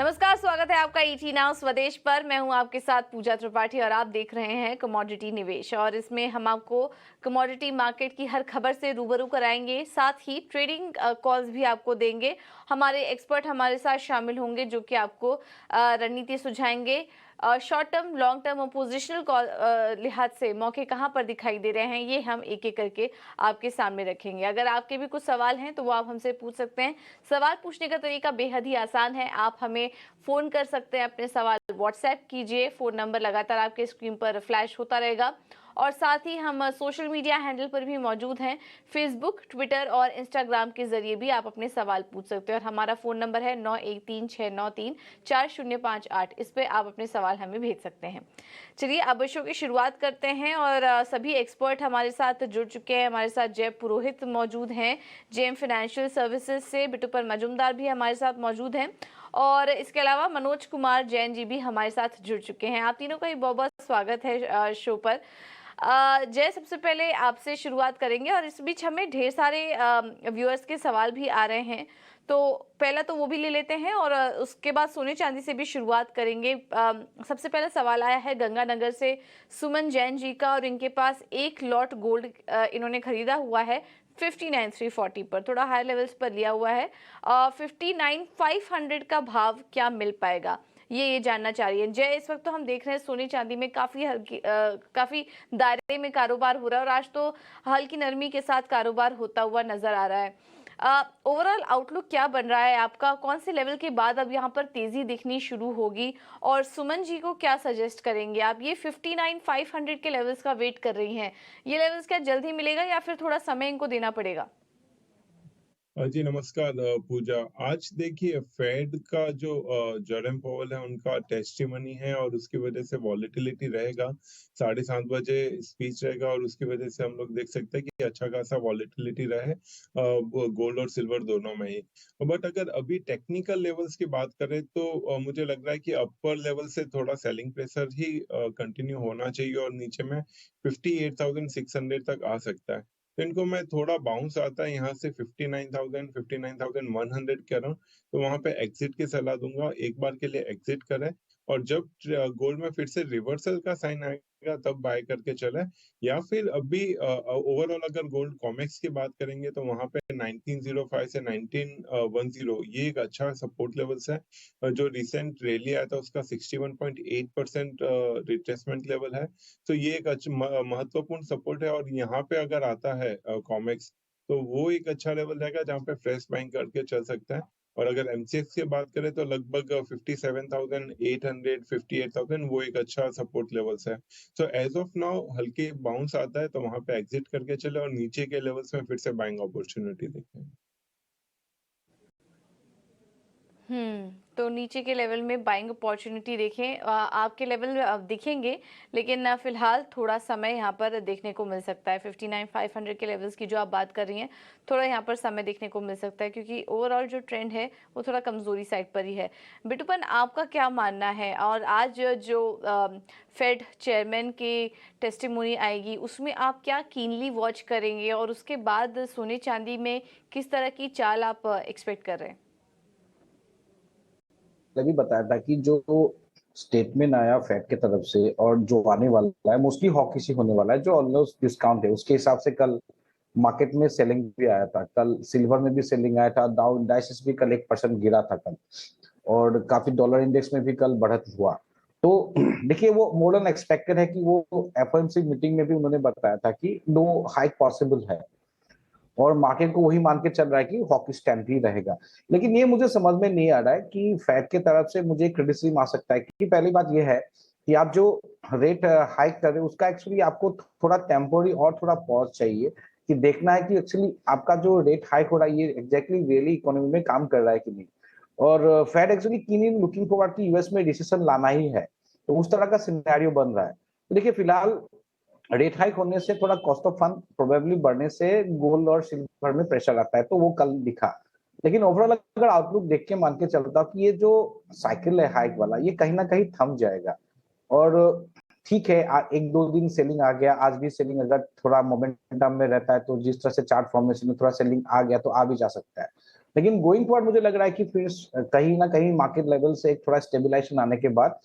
नमस्कार, स्वागत है आपका ईटी नाउ स्वदेश पर। मैं हूं आपके साथ पूजा त्रिपाठी और आप देख रहे हैं कमोडिटी निवेश। और इसमें हम आपको कमोडिटी मार्केट की हर खबर से रूबरू कराएंगे, साथ ही ट्रेडिंग कॉल्स भी आपको देंगे। हमारे एक्सपर्ट हमारे साथ शामिल होंगे जो कि आपको रणनीति सुझाएंगे। शॉर्ट टर्म, लॉन्ग टर्म और पोजिशनल लिहाज से मौके कहां पर दिखाई दे रहे हैं, ये हम एक एक करके आपके सामने रखेंगे। अगर आपके भी कुछ सवाल हैं तो वो आप हमसे पूछ सकते हैं। सवाल पूछने का तरीका बेहद ही आसान है। आप हमें फोन कर सकते हैं, अपने सवाल व्हाट्सएप कीजिए। फोन नंबर लगातार आपके स्क्रीन पर फ्लैश होता रहेगा। और साथ ही हम सोशल मीडिया हैंडल पर भी मौजूद हैं। फेसबुक, ट्विटर और इंस्टाग्राम के जरिए भी आप अपने सवाल पूछ सकते हैं। और हमारा फ़ोन नंबर है 9136934058। इस पे आप अपने सवाल हमें भेज सकते हैं। चलिए अब शो की शुरुआत करते हैं। और सभी एक्सपर्ट हमारे साथ जुड़ चुके हैं। हमारे साथ जय पुरोहित मौजूद हैं जेएम फाइनेंशियल सर्विसेज से। बिटूपन मजुमदार भी हमारे साथ मौजूद हैं। और इसके अलावा मनोज कुमार जैन जी भी हमारे साथ जुड़ चुके हैं। आप तीनों का ही बहुत बहुत स्वागत है शो पर। जय, सबसे पहले आपसे शुरुआत करेंगे। और इस बीच हमें ढेर सारे व्यूअर्स के सवाल भी आ रहे हैं, तो पहला तो वो भी ले लेते हैं और उसके बाद सोने चांदी से भी शुरुआत करेंगे। सबसे पहला सवाल आया है गंगानगर से सुमन जैन जी का, और इनके पास एक लॉट गोल्ड इन्होंने खरीदा हुआ है 59,340 पर, थोड़ा हाई लेवल्स पर लिया हुआ है। 59,500 का भाव क्या मिल पाएगा, ये जानना चाह रही है जय। इस वक्त तो हम देख रहे हैं सोने चांदी में काफी दायरे में कारोबार हो रहा है, और आज तो हल्की नरमी के साथ कारोबार होता हुआ नजर आ रहा है। ओवरऑल आउटलुक क्या बन रहा है आपका? कौन से लेवल के बाद अब यहाँ पर तेजी दिखनी शुरू होगी? और सुमन जी को क्या सजेस्ट करेंगे आप? ये 59,500 के लेवल्स का वेट कर रही हैं, ये लेवल्स क्या जल्दी मिलेगा या फिर थोड़ा समय इनको देना पड़ेगा? जी नमस्कार पूजा। आज देखिए फेड का जो जेरोम पावेल है उनका टेस्टिमनी है और उसकी वजह से वॉलेटिलिटी रहेगा। 7:30 बजे स्पीच रहेगा और उसकी वजह से हम लोग देख सकते हैं कि अच्छा खासा वॉलेटिलिटी रहे गोल्ड और सिल्वर दोनों में ही। बट अगर अभी टेक्निकल लेवल्स की बात करें तो मुझे लग रहा है कि अपर लेवल से थोड़ा सेलिंग प्रेशर ही कंटिन्यू होना चाहिए और नीचे में 58,600 तक आ सकता है। तो इनको मैं थोड़ा बाउंस आता है यहाँ से 59,000 59,100 कह रहा हूँ, तो वहां पे एग्जिट की सलाह दूंगा। एक बार के लिए एग्जिट करें और जब गोल्ड में फिर से रिवर्सल का साइन आएगा तब बाय करके चले। या फिर अभी ओवरऑल अगर गोल्ड कॉमेक्स की बात करेंगे तो वहां पे 1905 से 1910 ये एक अच्छा सपोर्ट लेवल्स है। जो रिसेंट रैली आया था उसका 61.8% रिट्रेसमेंट लेवल है। तो ये एक महत्वपूर्ण सपोर्ट है और यहाँ पे अगर आता है कॉमेक्स तो वो एक अच्छा लेवल रहेगा जहाँ पे फ्रेश बाइंग करके चल सकता है। और अगर एमसीएक्स की बात करें तो लगभग 57,800 58,000 वो एक अच्छा सपोर्ट लेवल्स है। सो एज ऑफ नाउ हल्के बाउंस आता है तो वहां पे एग्जिट करके चले और नीचे के लेवल्स में फिर से बाइंग अपॉर्चुनिटी देखें। तो नीचे के लेवल में बाइंग अपॉर्चुनिटी देखें। आपके लेवल दिखेंगे, लेकिन फिलहाल थोड़ा समय यहाँ पर देखने को मिल सकता है। 59,500 के लेवल्स की जो आप बात कर रही हैं, थोड़ा यहाँ पर समय देखने को मिल सकता है, क्योंकि ओवरऑल जो ट्रेंड है वो थोड़ा कमजोरी साइड पर ही है। बिटूपन, आपका क्या मानना है? और आज जो फेड चेयरमैन की टेस्टिमोनी आएगी उसमें आप क्या कीनली वॉच करेंगे, और उसके बाद सोने चांदी में किस तरह की चाल आप एक्सपेक्ट कर रहे हैं? भी बताया था कि जो स्टेटमेंट आया फेड की तरफ से और जो आने वाला है मोस्टली हॉकिश ही होने वाला है, जो ऑलमोस्ट डिस्काउंट है उसके हिसाब से। कल मार्केट में सेलिंग भी आया था, कल सिल्वर में भी सेलिंग आया था, डाउ इंडाइसेस भी कल 1% गिरा था कल, और काफी डॉलर इंडेक्स में भी कल बढ़त हुआ। तो देखिए वो मोर देन एक्सपेक्टेड है कि वो एफओएमसी मीटिंग में भी उन्होंने बताया था कि नो हाइक पॉसिबल है, और मार्केट को वही मान के चल रहा है कि हॉकी स्टैंड ही रहेगा। लेकिन ये मुझे समझ में नहीं आ रहा है कि फेड की तरफ से मुझे क्रिटिसिज्म आ सकता है कि पहली बात ये है कि आप जो रेट हाइक कर रहे हो उसका एक्चुअली आपको थोड़ा टेम्पोरी और थोड़ा पॉज चाहिए, कि देखना है कि एक्चुअली आपका जो रेट हाइक हो रहा है ये एग्जैक्टली रियली इकोनॉमी में काम कर रहा है कि नहीं। और फेड एक्चुअली कीन इन लुकिंग फॉरवर्ड कि यूएस में डिसीजन लाना ही है, तो उस तरह का सिनेरियो बन रहा है। तो देखिए फिलहाल रेट हाइक होने से थोड़ा कॉस्ट ऑफ फंड प्रोबेबली बढ़ने से गोल्ड और सिल्वर में प्रेशर आता है, तो वो कल दिखा। लेकिन ओवरऑल अगर आउटलुक देख के मान के चलता हूं कि ये जो साइकिल है हाइक वाला ये कहीं ना कहीं थम जाएगा। और ठीक है, एक दो दिन सेलिंग आ गया, आज भी सेलिंग अगर थोड़ा मोमेंटम में रहता है तो जिस तरह से चार्ट फॉर्मेशन में थोड़ा सेलिंग आ गया तो आ भी जा सकता है। लेकिन गोइंग फॉरवर्ड मुझे लग रहा है कि फिर कहीं ना कहीं मार्केट लेवल से एक थोड़ा स्टेबिलाईजेशन आने के बाद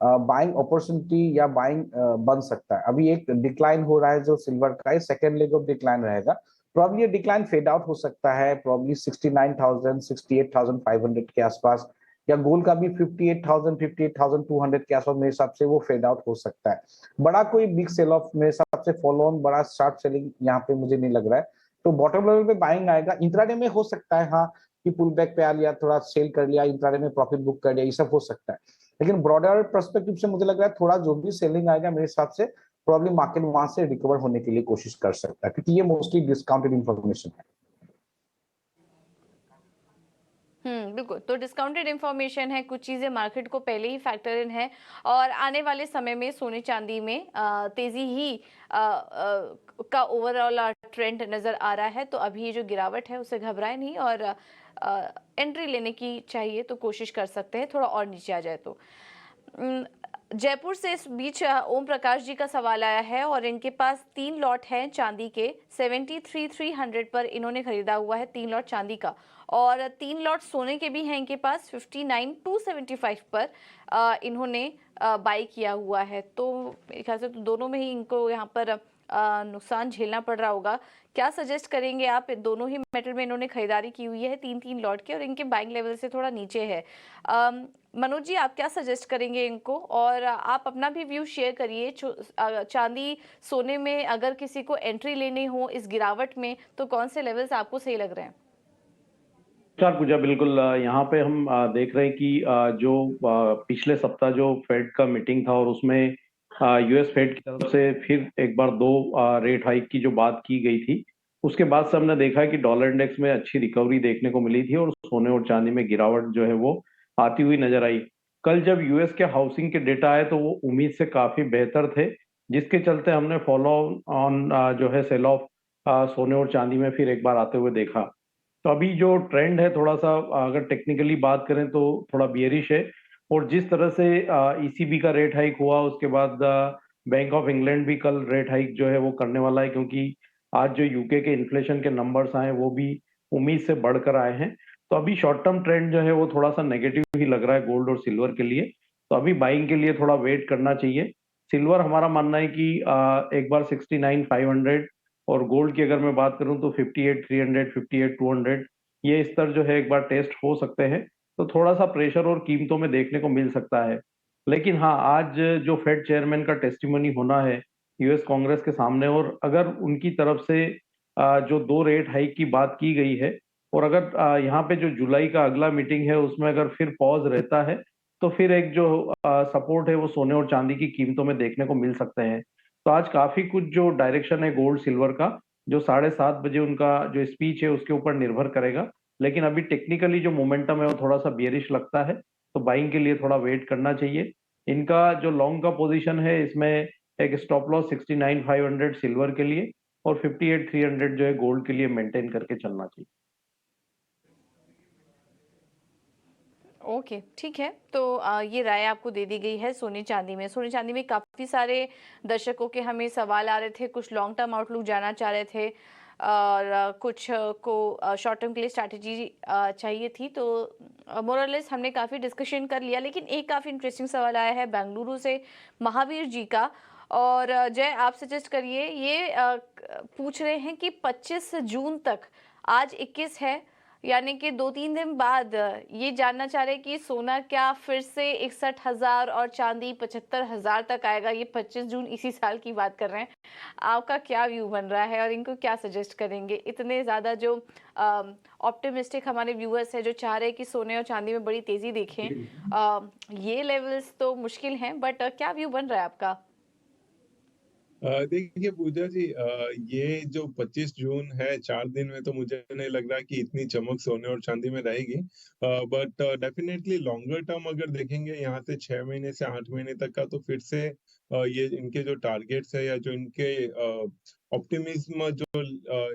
बाइंग अपॉर्चुनिटी या बाइंग बन सकता है। अभी एक डिक्लाइन हो रहा है जो सिल्वर का है, सेकेंड लेग ऑफ डिक्लाइन रहेगा। प्रॉब्ली ये डिक्लाइन फेड आउट हो सकता है, प्रॉब्ली 69,000 68,500 के आसपास, या गोल्ड का भी 58,000 58,200 के आसपास मेरे हिसाब से वो फेड आउट हो सकता है। बड़ा कोई बिग सेल ऑफ मेरे हिसाब से फॉलो ऑन बड़ा शार्प सेलिंग यहाँ पे मुझे नहीं लग रहा है। तो बॉटम लेवल पे बाइंग आएगा, इंट्राडे में हो सकता है हाँ कि पुल बैक पे आ लिया, थोड़ा सेल कर लिया, इंट्राडे में प्रॉफिट बुक कर लिया, ये सब हो सकता है। लेकिन ब्रॉडर पर्सपेक्टिव से मुझे लग रहा है थोड़ा जो भी सेलिंग आएगा मेरे हिसाब से प्रॉब्लम मार्केट वहां से रिकवर होने के लिए कोशिश कर सकता है, क्योंकि ये मोस्टली डिस्काउंटेड इंफॉर्मेशन है। बिल्कुल। तो डिस्काउंटेड इन्फॉर्मेशन है, कुछ चीज़ें मार्केट को पहले ही फैक्टर इन है और आने वाले समय में सोने चांदी में तेज़ी ही का ओवरऑल ट्रेंड नज़र आ रहा है। तो अभी ये जो गिरावट है उससे घबराए नहीं और एंट्री लेने की चाहिए तो कोशिश कर सकते हैं, थोड़ा और नीचे आ जाए तो। जयपुर से इस बीच ओम प्रकाश जी का सवाल आया है और इनके पास 3 लॉट हैं चांदी के, 73,300 पर इन्होंने खरीदा हुआ है 3 लॉट चांदी का, और 3 लॉट सोने के भी हैं इनके पास 59,275 पर इन्होंने बाई किया हुआ है। तो मेरे ख्याल से तो दोनों में ही इनको यहाँ पर नुकसान झेलना पड़ रहा होगा। क्या सजेस्ट करेंगे आप? दोनों ही मेटल में इन्होंने खरीदारी की हुई है 3-3 लॉट के और इनके बाइंग लेवल से थोड़ा नीचे है। मनोज जी, आप क्या सजेस्ट करेंगे इनको? और आप अपना भी व्यू शेयर करिए। चांदी सोने में अगर किसी को एंट्री लेनी हो इस गिरावट में तो कौन से लेवल्स आपको सही लग रहे हैं? चार पूजा बिल्कुल यहाँ पे हम देख रहे हैं कि जो पिछले सप्ताह जो फेड का मीटिंग था और उसमें यूएस फेड की तरफ से फिर एक बार 2 रेट हाइक की जो बात की गई थी, उसके बाद से हमने देखा है कि डॉलर इंडेक्स में अच्छी रिकवरी देखने को मिली थी और सोने और चांदी में गिरावट जो है वो आती हुई नजर आई। कल जब यूएस के हाउसिंग के डेटा आए तो वो उम्मीद से काफी बेहतर थे, जिसके चलते हमने फॉलो ऑन जो है सेल ऑफ सोने और चांदी में फिर एक बार आते हुए देखा। तो अभी जो ट्रेंड है थोड़ा सा अगर टेक्निकली बात करें तो थोड़ा बियरिश है, और जिस तरह से ईसीबी का रेट हाइक हुआ उसके बाद बैंक ऑफ इंग्लैंड भी कल रेट हाइक जो है वो करने वाला है, क्योंकि आज जो यूके के इन्फ्लेशन के नंबर्स आए वो भी उम्मीद से बढ़कर आए हैं। तो अभी शॉर्ट टर्म ट्रेंड जो है वो थोड़ा सा नेगेटिव ही लग रहा है गोल्ड और सिल्वर के लिए। तो अभी बाइंग के लिए थोड़ा वेट करना चाहिए। सिल्वर हमारा मानना है कि एक बार 69,500, और गोल्ड की अगर मैं बात करूं तो 58,300 58,200 ये स्तर जो है एक बार टेस्ट हो सकते हैं। तो थोड़ा सा प्रेशर और कीमतों में देखने को मिल सकता है। लेकिन हाँ, आज जो फेड चेयरमैन का टेस्टिमनी होना है यूएस कांग्रेस के सामने, और अगर उनकी तरफ से जो 2 रेट हाइक की बात की गई है, और अगर यहाँ पे जो जुलाई का अगला मीटिंग है उसमें अगर फिर पॉज रहता है तो फिर एक जो सपोर्ट है वो सोने और चांदी की कीमतों में देखने को मिल सकते हैं। तो आज काफी कुछ जो डायरेक्शन है गोल्ड सिल्वर का, जो 7:30 बजे उनका जो स्पीच है उसके ऊपर निर्भर करेगा। लेकिन अभी टेक्निकली जो मोमेंटम है वो थोड़ा सा बियरिश लगता है, तो बाइंग के लिए थोड़ा वेट करना चाहिए। इनका जो लॉन्ग का पोजीशन है इसमें एक स्टॉप लॉस 69,500 सिल्वर के लिए और 58,300 जो है गोल्ड के लिए मेंटेन करके चलना चाहिए। ओके, ठीक है। तो ये राय आपको दे दी गई है सोने चांदी में। सोने चांदी में काफ़ी सारे दर्शकों के हमें सवाल आ रहे थे, कुछ लॉन्ग टर्म आउटलुक जानना चाह रहे थे और कुछ को शॉर्ट टर्म के लिए स्ट्रैटेजी चाहिए थी। तो मोरलेस हमने काफ़ी डिस्कशन कर लिया, लेकिन एक काफ़ी इंटरेस्टिंग सवाल आया है बेंगलुरु से महावीर जी का। और जय, आप सजेस्ट करिए। ये पूछ रहे हैं कि 25 जून तक, आज 21 है, यानी कि 2-3 दिन बाद ये जानना चाह रहे हैं कि सोना क्या फिर से 61,000 और चांदी 75,000 तक आएगा? ये 25 जून इसी साल की बात कर रहे हैं। आपका क्या व्यू बन रहा है और इनको क्या सजेस्ट करेंगे? इतने ज़्यादा जो ऑप्टिमिस्टिक हमारे व्यूअर्स हैं जो चाह रहे हैं कि सोने और चांदी में बड़ी तेज़ी देखें, ये लेवल्स तो मुश्किल हैं, बट क्या व्यू बन रहा है आपका? देखिए पूजा जी, ये जो 25 जून है, 4 दिन में तो मुझे नहीं लग रहा कि इतनी चमक सोने और चांदी में रहेगी। बट डेफिनेटली लॉन्गर टर्म अगर देखेंगे यहाँ से 6 महीने से 8 महीने तक का, तो फिर से ये इनके जो टारगेट्स है या जो इनके ऑप्टिमिज्म जो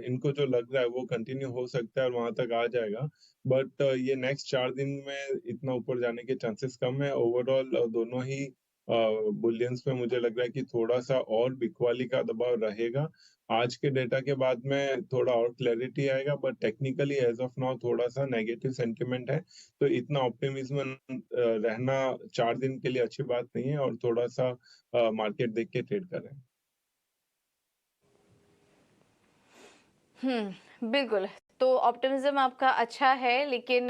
इनको जो लग रहा है वो कंटिन्यू हो सकता है और वहां तक आ जाएगा। बट ये नेक्स्ट 4 दिन में इतना ऊपर जाने के चांसेस कम है। ओवरऑल दोनों ही बुलियंस में मुझे लग रहा है कि थोड़ा सा और बिकवाली का दबाव रहेगा। आज के डेटा के बाद में थोड़ा और क्लैरिटी आएगा, but technically as of now थोड़ा सा नेगेटिव सेंटिमेंट है, तो इतना ऑप्टिमिज्म रहना 4 दिन के लिए अच्छी बात नहीं है, और थोड़ा सा मार्केट देख के ट्रेड करें। बिल्कुल। तो ऑप्टिमिज्म आपका अच्छा है, लेकिन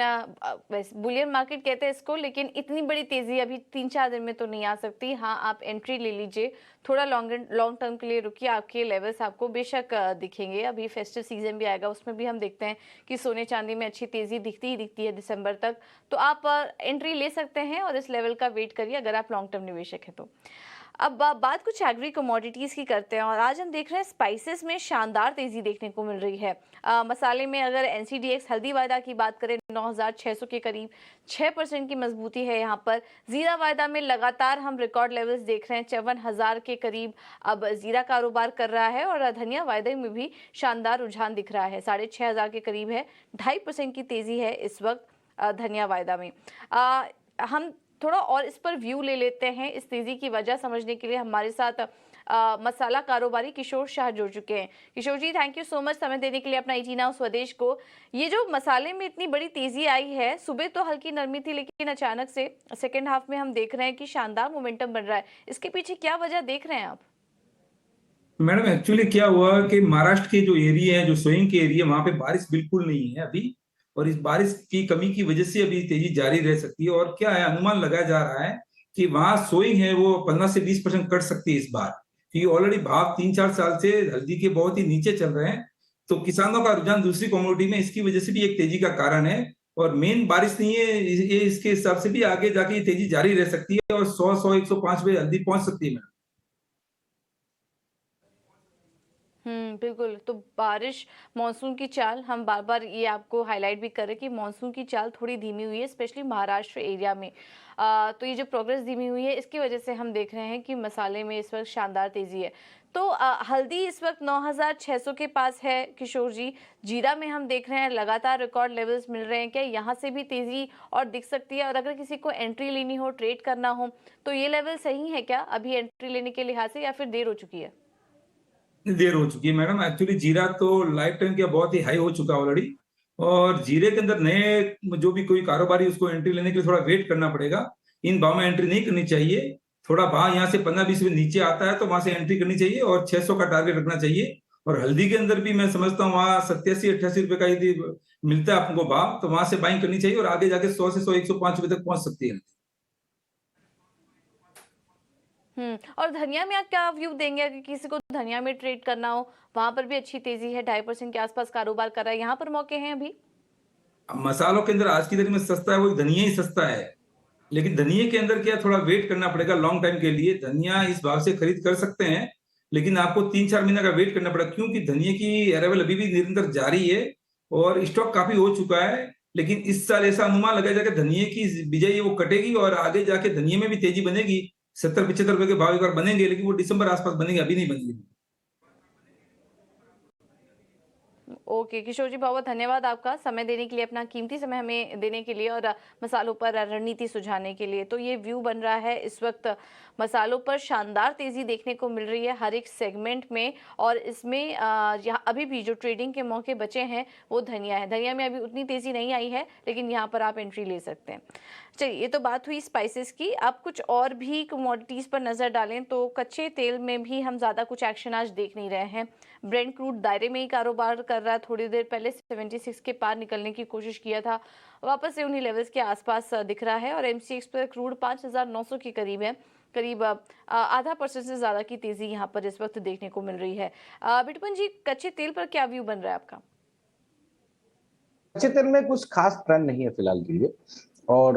बुलियन मार्केट कहते हैं इसको, लेकिन इतनी बड़ी तेजी अभी 3-4 दिन में तो नहीं आ सकती। हाँ, आप एंट्री ले लीजिए, थोड़ा लॉन्ग टर्म के लिए रुकिए, आपके लेवल्स आपको बेशक दिखेंगे। अभी फेस्टिव सीजन भी आएगा, उसमें भी हम देखते हैं कि सोने चांदी में अच्छी तेजी दिखती ही दिखती है दिसंबर तक। तो आप एंट्री ले सकते हैं और इस लेवल का वेट करिए अगर आप लॉन्ग टर्म निवेशक हैं तो। अब बात कुछ एग्री कमोडिटीज़ की करते हैं, और आज हम देख रहे हैं स्पाइसेस में शानदार तेज़ी देखने को मिल रही है। मसाले में अगर एनसीडीएक्स हल्दी वायदा की बात करें 9,600 के करीब 6% की मजबूती है यहाँ पर। जीरा वायदा में लगातार हम रिकॉर्ड लेवल्स देख रहे हैं, 54,000 के करीब अब जीरा कारोबार कर रहा है, और धनिया वायदे में भी शानदार रुझान दिख रहा है, 6,500 के करीब है, 2.5% की तेज़ी है इस वक्त धनिया वायदा में। हम थोड़ा और इस पर व्यू ले लेते हैं, इस तेजी की वजह समझने के लिए हमारे साथ मसाला कारोबारी किशोर शाह जुड़ चुके हैं। किशोर जी, थैंक यू सो मच समय देने के लिए अपना ET Now स्वदेश को। ये जो मसाले में इतनी बड़ी तेजी आई है, सुबह तो हल्की नरमी थी, लेकिन अचानक से सेकेंड हाफ में हम देख रहे हैं कि शानदार मोमेंटम बन रहा है। इसके पीछे क्या वजह देख रहे हैं आप? मैडम एक्चुअली क्या हुआ कि महाराष्ट्र के जो एरिया है, जो सोइंग के एरिया, वहां पे बारिश बिल्कुल नहीं है अभी, और इस बारिश की कमी की वजह से अभी तेजी जारी रह सकती है। और क्या है, अनुमान लगाया जा रहा है कि वहां सोइंग है वो 15 से 20% कट सकती है इस बार, क्योंकि ऑलरेडी भाव 3-4 साल से हल्दी के बहुत ही नीचे चल रहे हैं। तो किसानों का रुझान दूसरी कमोडिटी में इसकी वजह से भी एक तेजी का कारण है। और मेन बारिश नहीं है ये, इसके हिसाब से भी आगे जाके ये तेजी जारी रह सकती है, और 100-105 पे हल्दी पहुंच सकती है मैडम। बिल्कुल। तो बारिश, मानसून की चाल, हम बार बार ये आपको हाईलाइट भी कर रहे हैं कि मानसून की चाल थोड़ी धीमी हुई है, स्पेशली महाराष्ट्र एरिया में। तो ये जो प्रोग्रेस धीमी हुई है, इसकी वजह से हम देख रहे हैं कि मसाले में इस वक्त शानदार तेजी है। तो हल्दी इस वक्त 9,600 के पास है किशोर जी। जीरा में हम देख रहे हैं लगातार रिकॉर्ड लेवल्स मिल रहे हैं, क्या यहाँ से भी तेजी और दिख सकती है? और अगर किसी को एंट्री लेनी हो, ट्रेड करना हो, तो ये लेवल सही है क्या अभी एंट्री लेने के लिहाज से, या फिर देर हो चुकी है? देर हो चुकी है मैडम। एक्चुअली जीरा तो लाइफ टाइम का बहुत ही हाई हो चुका है ऑलरेडी, और जीरे के अंदर नए जो भी कोई कारोबारी उसको एंट्री लेने के लिए थोड़ा वेट करना पड़ेगा। इन भाव में एंट्री नहीं करनी चाहिए। थोड़ा भाव यहाँ से 15-20 रुपए नीचे आता है तो वहां से एंट्री करनी चाहिए, और 600 का टारगेट रखना चाहिए। और हल्दी के अंदर भी मैं समझता हूँ वहां 87-88 रुपए का यदि मिलता है आपको भाव, तो वहां से बाइंग करनी चाहिए, और आगे जाके 100 से 105 रुपए तक पहुंच सकती है। और धनिया में आप क्या व्यू देंगे अगर किसी को धनिया में ट्रेड करना हो? वहां पर भी अच्छी तेजी है, 2.5% के आसपास कारोबार कर रहा है, यहाँ पर मौके हैं अभी? मसालों के अंदर आज की तारीख में सस्ता है वो धनिया ही सस्ता है, लेकिन धनिया के अंदर क्या थोड़ा वेट करना पड़ेगा लॉन्ग टाइम के लिए। धनिया इस भाव से खरीद कर सकते हैं, लेकिन आपको 3-4 महीने का वेट करना पड़ेगा, क्योंकि धनिया की अराइवल अभी भी निरंतर जारी है और स्टॉक काफी हो चुका है। लेकिन इस साल ऐसा अनुमान लगाया जाए कि धनिया की बिजाई वो कटेगी और आगे जाके धनिया में भी तेजी बनेगी। 70-75 रुपए के भाव एक बार बनेंगे, लेकिन वो दिसंबर आसपास बनेंगे, अभी नहीं बनेंगे। ओके किशोर जी, बहुत बहुत धन्यवाद आपका समय देने के लिए, अपना कीमती समय हमें देने के लिए, और मसालों पर रणनीति सुझाने के लिए। तो ये व्यू बन रहा है इस वक्त, मसालों पर शानदार तेजी देखने को मिल रही है हर एक सेगमेंट में, और इसमें यहाँ अभी भी जो ट्रेडिंग के मौके बचे हैं वो धनिया है। धनिया में अभी उतनी तेजी नहीं आई है, लेकिन यहाँ पर आप एंट्री ले सकते हैं। चलिए, ये तो बात हुई स्पाइसेस की। आप कुछ और भी कमोडिटीज़ पर नज़र डालें तो कच्चे तेल में भी हम ज़्यादा कुछ एक्शन आज देख नहीं रहे हैं। ब्रेंट क्रूड दायरे में ही कारोबार कर रहा है, थोड़ी देर पहले 76 के पार निकलने की कोशिश किया था, वापस से उन्हीं लेवल्स के आसपास दिख रहा है। और MCX पर क्रूड 5,900 के करीब है, करीब 0.5% से ज़्यादा की तेज़ी यहाँ पर इस वक्त देखने को मिल रही है। बिटपन जी, कच्चे तेल पर क्या व्यू बन रहा है आपका? कच्चे तेल में कुछ खास ट्रेंड नहीं है फिलहाल के लिए। और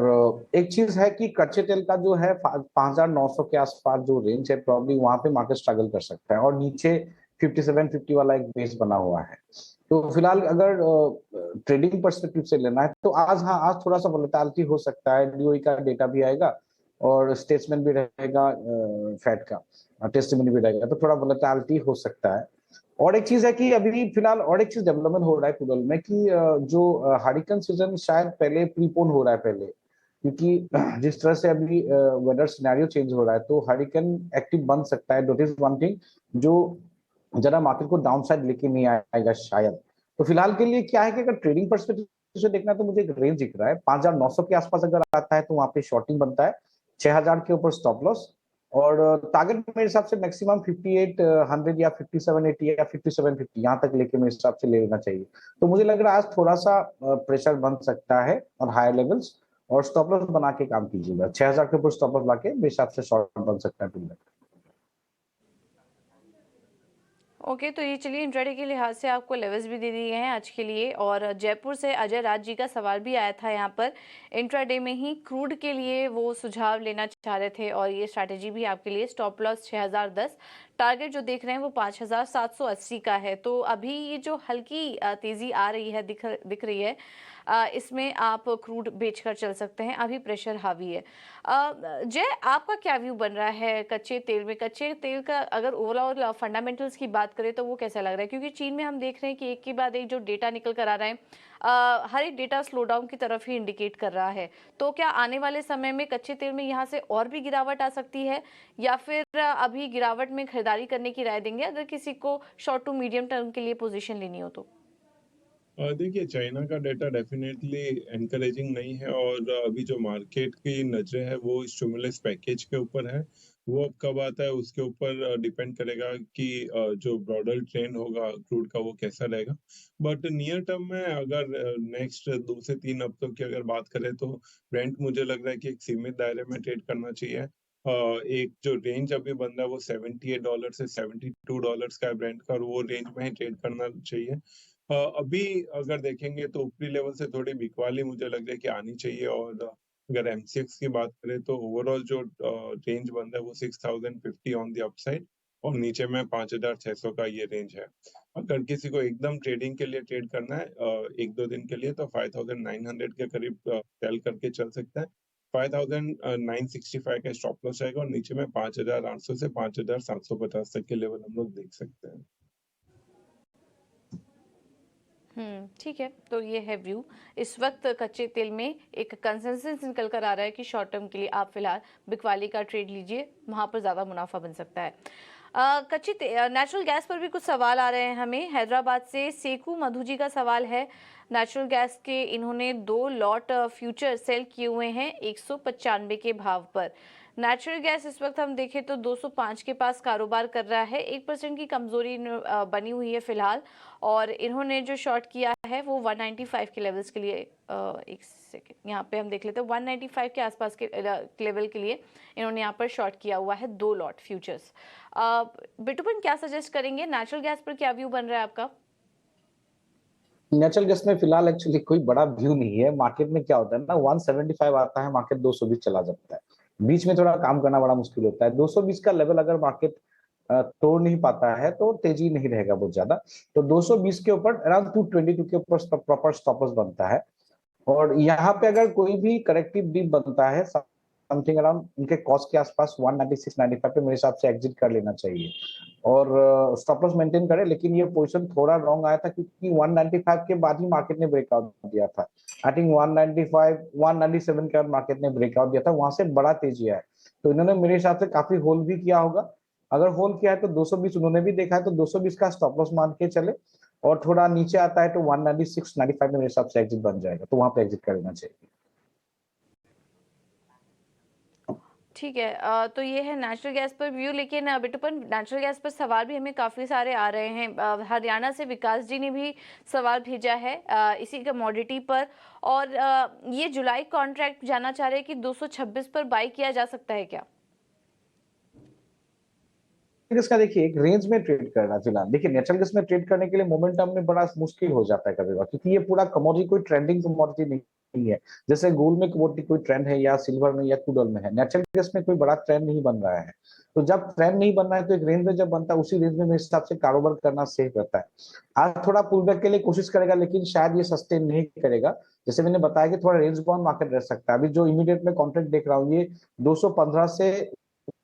एक चीज है कि कच्चे तेल का जो है 5,900 के आसपास जो रेंज है, प्रॉब्ली वहां पे मार्केट स्ट्रगल कर सकता है, और नीचे 57-50 वाला एक बेस बना हुआ है। तो फिलहाल अगर ट्रेडिंग पर्सपेक्टिव से लेना है तो आज थोड़ा सा वोलेटिलिटी हो सकता है। DOE का डेटा भी आएगा और स्टेटमेंट भी रहेगा, फेड का टेस्टिमनी भी रहेगा, तो थोड़ा वोलेटिलिटी हो सकता है। और एक चीज है कि अभी फिलहाल और एक चीज डेवलपमेंट हो रहा है क्रूड ऑयल में कि जो हरिकेन सीजन शायद पहले प्रीपोन हो रहा है पहले, क्योंकि जिस तरह से अभी वेदर सिनेरियो चेंज हो रहा है तो हरिकेन एक्टिव बन सकता है, दैट इज वन थिंग जो जरा मार्केट को डाउन साइड लेके नहीं आएगा शायद। तो फिलहाल के लिए क्या है कि अगर ट्रेडिंग पर्सपेक्टिव से देखना है तो मुझे एक रेंज दिख रहा है 5,900 के आसपास अगर आता है तो वहां पे शॉर्टिंग बनता है, 6,000 के ऊपर स्टॉप लॉस, और टारगेट मेरे हिसाब से मैक्सिमम 5800 या 5780 या 5750 यहाँ तक लेके मेरे हिसाब से ले लेना चाहिए। तो मुझे लग रहा है आज थोड़ा सा प्रेशर बन सकता है और हायर लेवल्स, और स्टॉप लॉस बना के काम कीजिएगा, 6,000 के ऊपर स्टॉप लॉस लाके मेरे हिसाब से शॉर्ट बन सकता है। ओके, तो ये चलिए इंट्राडे के लिहाज से आपको लेवल्स भी दे दिए हैं आज के लिए। और जयपुर से अजय राज जी का सवाल भी आया था यहाँ पर, इंट्राडे में ही क्रूड के लिए वो सुझाव लेना चाह रहे थे और ये स्ट्रैटेजी भी आपके लिए। स्टॉप लॉस 6010, टारगेट जो देख रहे हैं वो 5780 का है। तो अभी ये जो हल्की तेजी आ रही है, दिख रही है, इसमें आप क्रूड बेचकर चल सकते हैं, अभी प्रेशर हावी है। जय, आपका क्या व्यू बन रहा है कच्चे तेल में? कच्चे तेल का अगर ओवरऑल फंडामेंटल्स की बात करें तो वो कैसा लग रहा है? क्योंकि चीन में हम देख रहे हैं कि एक के बाद एक जो डेटा निकल कर आ रहा है, हर एक डेटा स्लो डाउन की तरफ ही इंडिकेट कर रहा है। तो क्या आने वाले समय में कच्चे तेल में यहाँ से और भी गिरावट आ सकती है, या फिर अभी गिरावट में खरीदारी करने की राय देंगे अगर किसी को शॉर्ट टू मीडियम टर्म के लिए पोजीशन लेनी हो तो? देखिए, चाइना का डेटा डेफिनेटली एनकरेजिंग नहीं है, और अभी जो मार्केट की नजरें है वो स्टिमुलस पैकेज के ऊपर है। वो अब कब आता है उसके ऊपर डिपेंड करेगा कि जो ब्रॉडर ट्रेंड होगा क्रूड का वो कैसा रहेगा। बट नियर टर्म में अगर नेक्स्ट 2 से 3 हफ्तों की अगर बात करें तो ब्रेंट मुझे लग रहा है कि एक सीमित दायरे में ट्रेड करना चाहिए। एक जो रेंज अभी बन रहा है वो $78 से $72 का है ब्रेंट का, और वो रेंज में ही ट्रेड करना चाहिए। अभी अगर देखेंगे तो ऊपरी लेवल से थोड़ी बिकवाली मुझे लग रहा है कि आनी चाहिए, और अगर एमसीएक्स की बात करें तो ओवरऑल जो रेंज बन रहा है वो 6050 ऑन द अपसाइड, और नीचे में 5600 का ये रेंज है। अगर किसी को एकदम ट्रेडिंग के लिए ट्रेड करना है 1-2 दिन के लिए, तो 5900 के करीब सेल करके चल सकता है। 5965 का स्टॉप लॉस आएगा, और नीचे में 5800 से 5750 तक के लेवल हम लोग देख सकते हैं। ठीक है, तो ये है व्यू। इस वक्त कच्चे तेल में एक कंसेंसस निकल कर आ रहा है कि शॉर्ट टर्म के लिए आप फिलहाल बिकवाली का ट्रेड लीजिए, वहां पर ज्यादा मुनाफा बन सकता है। नेचुरल गैस पर भी कुछ सवाल आ रहे हैं हमें। हैदराबाद से सेकू मधु जी का सवाल है, नेचुरल गैस के इन्होंने 2 लॉट फ्यूचर सेल किए हुए हैं 195 के भाव पर। नेचुरल गैस इस वक्त हम देखें तो 205 के पास कारोबार कर रहा है, 1% की कमजोरी बनी हुई है फिलहाल, और इन्होंने जो शॉर्ट किया है वो 195 के लेवल्स के लिए, एक सेकेंड यहाँ पे हम देख लेते हैं, 195 के आसपास के लेवल के लिए इन्होंने यहाँ पर शॉर्ट किया हुआ है 2 लॉट फ्यूचर्स। बिटुपन क्या सजेस्ट करेंगे, नेचुरल गैस पर क्या व्यू बन रहा है आपका? नेचुरल गैस में फिलहाल एक्चुअली कोई बड़ा व्यू नहीं है। मार्केट में क्या होता है ना, 175 आता है, मार्केट 220 चला जाता है, बीच में थोड़ा काम करना बड़ा मुश्किल होता है। 220 का लेवल अगर मार्केट तोड़ नहीं पाता है तो तेजी नहीं रहेगा बहुत ज्यादा। तो 220 के ऊपर अराउंड 222 के ऊपर प्रॉपर स्टॉप लॉस बनता है, और यहाँ पे अगर कोई भी करेक्टिव डिप बनता है समथिंग अराउंड उनके कॉस्ट के आसपास 196-95 पे मेरे हिसाब से एग्जिट कर लेना चाहिए, और स्टॉप लॉस मेंटेन करे। लेकिन ये पोजीशन थोड़ा रॉन्ग आया था क्योंकि 195 के बाद ही मार्केट ने ब्रेकआउट दिया था। आई थिंक 195 197 के बाद मार्केट ने ब्रेकआउट दिया था, वहां से बड़ा तेजी आया। तो इन्होंने मेरे हिसाब से काफी होल्ड भी किया होगा। अगर होल्ड किया है तो 220 उन्होंने भी देखा है, तो 220 का स्टॉप लॉस मान के चले, और थोड़ा नीचे आता है तो 196-95 में मेरे हिसाब से एग्जिट बन जाएगा, तो वहां पे एग्जिट कर लेना चाहिए। ठीक है, तो ये है नेचुरल गैस पर व्यू। लेकिन बिटुपन, नेचुरल गैस पर सवाल भी हमें काफ़ी सारे आ रहे हैं। हरियाणा से विकास जी ने भी सवाल भेजा है इसी कमोडिटी पर, और ये जुलाई कॉन्ट्रैक्ट जानना चाह रहे हैं कि 226 पर बाई किया जा सकता है क्या? गैस का देखिए एक रेंज में ट्रेड करना फिलहाल। देखिए नेचुरल गैस में ट्रेड करने के लिए मोमेंटम में बड़ा मुश्किल हो जाता है कभी कभी, क्योंकि ये पूरा कमोडिटी कोई ट्रेंडिंग कमोडिटी नहीं है। जैसे गोल्ड में कमोडिटी कोई ट्रेंड है, या सिल्वर में, या क्रूड ऑयल में है। नेचुरल गैस में कोई बड़ा ट्रेंड नहीं बन रहा है। तो जब ट्रेंड नहीं बन रहा है तो एक रेंज में जब बनता है उसी रेंज में मेरे हिसाब से कारोबार करना सेफ रहता है। आज थोड़ा पुल बैक के लिए कोशिश करेगा, लेकिन शायद ये सस्टेन नहीं करेगा। जैसे मैंने बताया कि थोड़ा रेंज बाउंड मार्केट रह सकता है। अभी जो इमीडिएट में कॉन्ट्रैक्ट देख रहा हूँ ये 215 से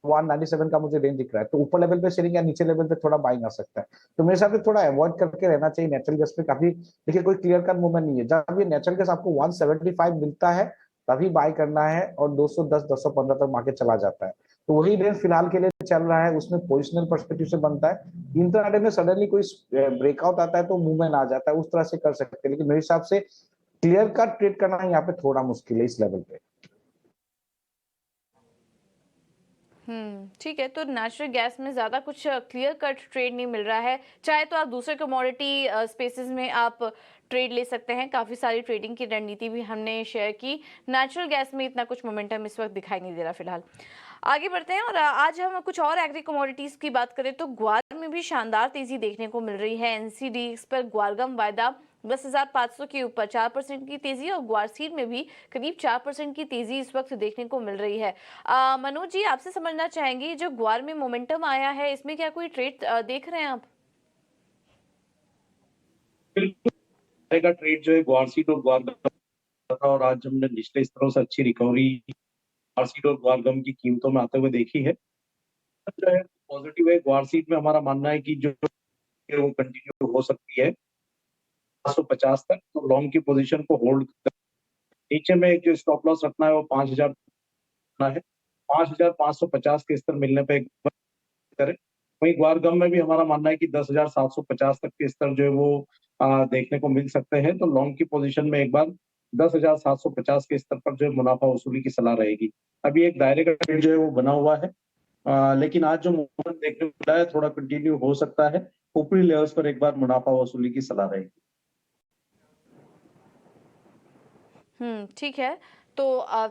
197 का मुझे रेंज दिख रहा है, तो ऊपर लेवल पे सेलिंग या नीचे लेवल पे थोड़ा बाइंग आ सकता है। तो मेरे हिसाब से थोड़ा अवॉइड करके रहना चाहिए नेचुरल गैस पे। काफी देखिए कोई क्लियर कट मूवमेंट नहीं है। जब ये नेचुरल गैस आपको 175 मिलता है तभी बाय करना है, और 210 215 तक मार्केट चला जाता है। तो वही रेंज फिलहाल के लिए चल रहा है, उसमें पोजिशनल पर्सपेक्टिव से बनता है। इंट्राडे में सडनली कोई ब्रेकआउट आता है तो मूवमेंट आ जाता है, उस तरह से कर सकते हैं, लेकिन मेरे हिसाब से क्लियर कट ट्रेड करना यहाँ पे थोड़ा मुश्किल है इस लेवल पे। ठीक है। तो नेचुरल गैस में ज़्यादा कुछ क्लियर कट ट्रेड नहीं मिल रहा है। चाहे तो आप दूसरे कमोडिटी स्पेसेस में आप ट्रेड ले सकते हैं। काफ़ी सारी ट्रेडिंग की रणनीति भी हमने शेयर की। नेचुरल गैस में इतना कुछ मोमेंटम इस वक्त दिखाई नहीं दे रहा फिलहाल। आगे बढ़ते हैं और आज हम कुछ और एग्री कमोडिटीज़ की बात करें तो ग्वार में भी शानदार तेज़ी देखने को मिल रही है। एनसीडीएक्स पर ग्वारगम वायदा 10,500 के ऊपर 4% की तेजी और ग्वारसीड में भी करीब 4% की तेजी इस वक्त देखने को मिल रही है। मनोज जी, आपसे समझना चाहेंगे जो ग्वार में मोमेंटम आया है, इसमें क्या कोई ट्रेड देख रहे हैं आप? बिल्कुल का ट्रेड जो है ग्वारसीड और ग्वारगम, और आज हमने निचले स्तरों से अच्छी रिकवरी ग्वारसीड और ग्वारगम की कीमतों में आते हुए देखी है। जो है पॉजिटिव है। ग्वारसीड में हमारा मानना है कि जो वो कंटिन्यू हो सकती है 550 तक, तो लॉन्ग की पोजीशन को होल्ड कर नीचे में एक जो स्टॉप लॉस रखना है वो 5000 है। 5550 के स्तर मिलने पे करें। वहीं ग्वारगम में भी हमारा मानना है कि 10,750 तक के स्तर जो है वो देखने को मिल सकते हैं। तो लॉन्ग की पोजीशन में एक बार 10,750 के स्तर पर जो है मुनाफा वसूली की सलाह रहेगी। अभी एक दायरे का ट्रेड जो है वो बना हुआ है, लेकिन आज जो मूवमेंट देखने को मिला है थोड़ा कंटिन्यू हो सकता है। ऊपरी लेवल्स पर एक बार मुनाफा वसूली की सलाह रहेगी। ठीक है। तो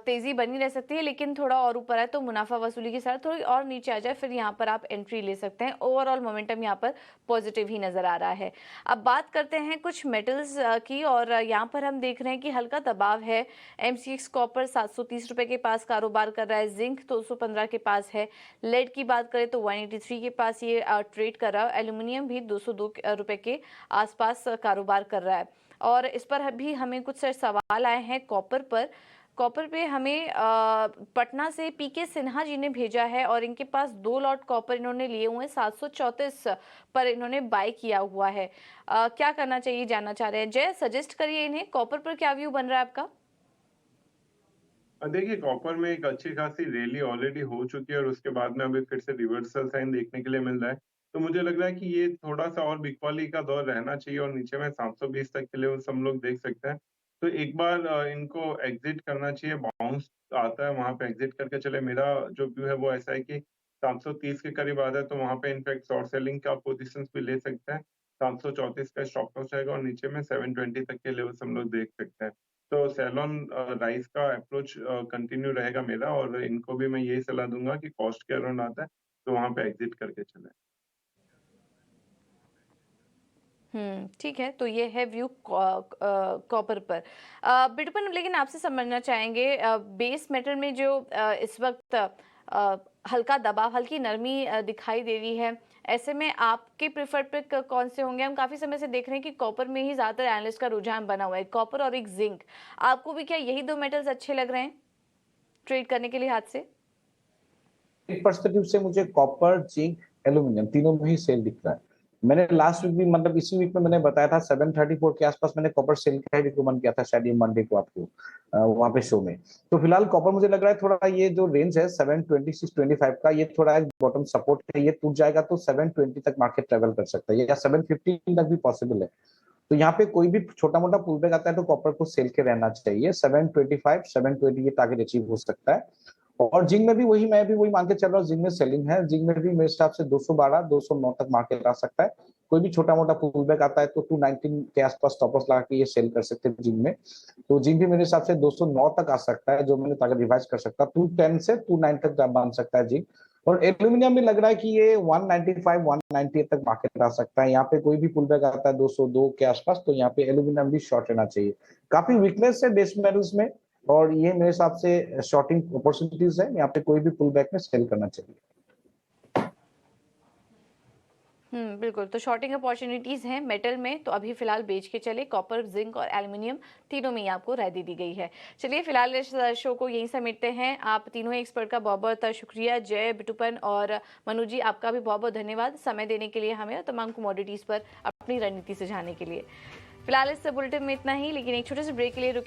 तेजी बनी रह सकती है, लेकिन थोड़ा और ऊपर है तो मुनाफा वसूली की सलाह, थोड़ी और नीचे आ जाए फिर यहाँ पर आप एंट्री ले सकते हैं। ओवरऑल मोमेंटम यहाँ पर पॉजिटिव ही नजर आ रहा है। अब बात करते हैं कुछ मेटल्स की, और यहाँ पर हम देख रहे हैं कि हल्का दबाव है। एमसीएक्स कॉपर 730 रुपए के पास कारोबार कर रहा है। जिंक 215 के पास है। लेड की बात करें तो 183 के पास ये ट्रेड कर रहा है। एल्यूमिनियम भी 202 रुपए के आसपास कारोबार कर रहा है। और इस पर भी हमें कुछ सवाल आए हैं कॉपर पर। कॉपर पे हमें पटना से पीके सिन्हा जी ने भेजा है, और इनके पास 2 लॉट कॉपर इन्होंने लिए हुए हैं। 734 पर इन्होंने बाय किया हुआ है। क्या करना चाहिए जानना चाह रहे हैं। जय, सजेस्ट करिए इन्हें, कॉपर पर क्या व्यू बन रहा है आपका? देखिए, कॉपर में एक अच्छी खासी रैली ऑलरेडी हो चुकी है और उसके बाद में अभी फिर से रिवर्सल साइन देखने के लिए मिल रहा है। तो मुझे लग रहा है कि ये थोड़ा सा और बिकवाली का दौर रहना चाहिए और नीचे में 720 तक के लेवल्स हम लोग देख सकते हैं। तो एक बार इनको एग्जिट करना चाहिए। बाउंस आता है वहां पे एग्जिट करके चले। मेरा जो व्यू है वो ऐसा है कि 730 के करीब आता है तो वहां पे इनफैक्ट शॉर्ट सेलिंग का पोजिशन भी ले सकते हैं। 734 का स्टॉप लॉस रहेगा और नीचे में 720 तक के लेवल्स हम लोग देख सकते हैं। तो सेलोन राइस का अप्रोच कंटिन्यू रहेगा मेरा, और इनको भी मैं यही सलाह दूंगा कि कॉस्ट के अराउंड आता है तो वहां पे एग्जिट करके चले। ठीक है। तो ये है व्यू कॉपर पर। बिटकॉइन, लेकिन आपसे समझना चाहेंगे बेस मेटल में जो इस वक्त हल्का दबाव, हल्की नरमी दिखाई दे रही है, ऐसे में आपके प्रेफर्ड पिक कौन से होंगे? हम काफी समय से देख रहे हैं कि कॉपर में ही ज्यादातर एनालिस्ट का रुझान बना हुआ है, कॉपर और एक जिंक। आपको भी क्या यही 2 मेटल्स अच्छे लग रहे हैं ट्रेड करने के लिए हाथ से? एक पर्सपेक्टिव से मुझे कॉपर, जिंक, एल्यूमिनियम तीनों में ही सेल दिख रहा है। मैंने लास्ट वीक भी, मतलब इसी वीक में मैंने बताया था 734 के आसपास मैंने कॉपर सेल का रिकमेंड किया था, शायद ये मंडे को आपको वहां पे शो में। तो फिलहाल कॉपर मुझे लग रहा है थोड़ा ये जो रेंज है 726-25 का, ये थोड़ा एक बॉटम सपोर्ट है। ये टूट जाएगा तो 720 तक मार्केट ट्रेवल कर सकता है, या 715 तक भी पॉसिबल है। तो यहाँ पे कोई भी छोटा मोटा पुल बैक आता है तो कॉपर को सेल के रहना चाहिए। 725 720 ये टारगेट अचीव हो सकता है। और जिंक में भी मैं भी वही मान के चल रहा हूँ, जिंक में सेलिंग है। जिंक में भी मेरे हिसाब से 212 209 तक मार्केट आ सकता है। कोई भी छोटा मोटा पुल बैक आता है तो 219 के आसपास स्टॉप लॉस लगा के ये सेल कर सकते हैं जिंक में। तो जिंक भी मेरे हिसाब से 209 तक आ सकता है, जो मैंने टारगेट रिवाइज कर सकता है। 210 से 29 तक बन सकता है जिंक। और एल्यूमिनियम में लग रहा है कि ये 195 198 तक मार्केट आ सकता है। यहाँ पे कोई भी पुल बैक आता है 202 के आसपास तो यहाँ पे एल्यूमिनियम भी शॉर्ट रहना चाहिए। काफी वीकनेस है बेस मेटल्स में, और ये मेरे हिसाब से शॉर्टिंग अपॉर्चुनिटीज है। यहाँ पे कोई भी पुल बैक में सेल करना चाहिए। बिल्कुल। तो शॉर्टिंग अपॉर्चुनिटीज हैं मेटल में, तो अभी फिलहाल बेच के चले। कॉपर, जिंक और एल्यूमिनियम तीनों में ही आपको राय दे दी गई है। चलिए फिलहाल इस शो को यहीं समेटते हैं। आप तीनों एक्सपर्ट का बहुत बहुत शुक्रिया। जय, बिटूपन और मनु जी, आपका भी बहुत बहुत धन्यवाद समय देने के लिए हमें और तमाम कमोडिटीज पर अपनी रणनीति सुझाने के लिए। फिलहाल इस बुलेटिन में इतना ही, लेकिन एक छोटे से ब्रेक के लिए